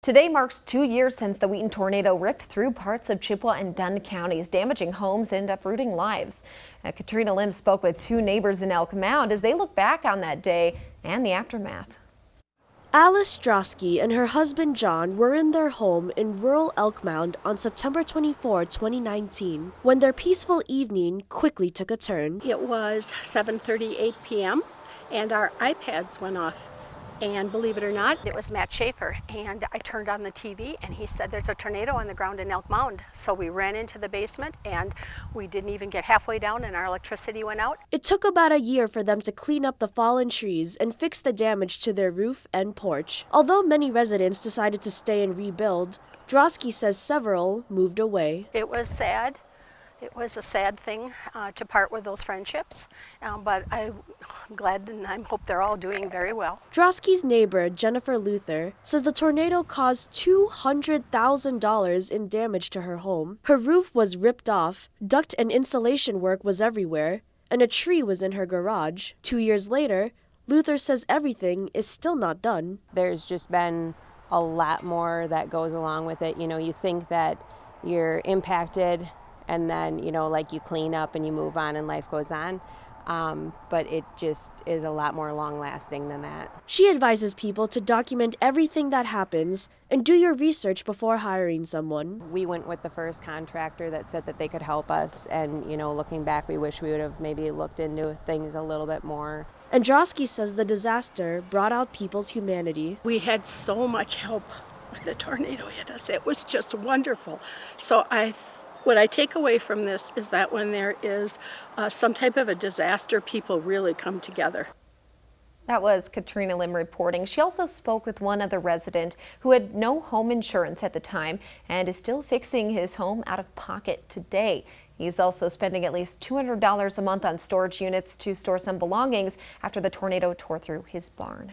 Today marks 2 years since the Wheaton Tornado ripped through parts of Chippewa and Dunn Counties, damaging homes and uprooting lives. Katrina Lim spoke with two neighbors in Elk Mound as they look back on that day and the aftermath. Alice Strosky and her husband John were in their home in rural Elk Mound on September 24, 2019, when their peaceful evening quickly took a turn. It was 7:38 p.m. and our iPads went off. And believe it or not, it was Matt Schaefer. And I turned on the TV and he said, "There's a tornado on the ground in Elk Mound." So we ran into the basement and we didn't even get halfway down and our electricity went out. It took about a year for them to clean up the fallen trees and fix the damage to their roof and porch. Although many residents decided to stay and rebuild, Drosky says several moved away. It was sad. It was a sad thing to part with those friendships, but I'm glad and I hope they're all doing very well. Drosky's neighbor, Jennifer Luther, says the tornado caused $200,000 in damage to her home. Her roof was ripped off, duct and insulation work was everywhere, and a tree was in her garage. 2 years later, Luther says everything is still not done. There's just been a lot more that goes along with it. You know, you think that you're impacted and then, you know, like you clean up and you move on and life goes on. But it just is a lot more long lasting than that. She advises people to document everything that happens and do your research before hiring someone. We went with the first contractor that said that they could help us. And, you know, looking back, we wish we would have maybe looked into things a little bit more. And Drosky says the disaster brought out people's humanity. We had so much help when the tornado hit us. It was just wonderful. So what I take away from this is that when there is some type of a disaster, people really come together. That was Katrina Lim reporting. She also spoke with one other resident who had no home insurance at the time and is still fixing his home out of pocket today. He's also spending at least $200 a month on storage units to store some belongings after the tornado tore through his barn.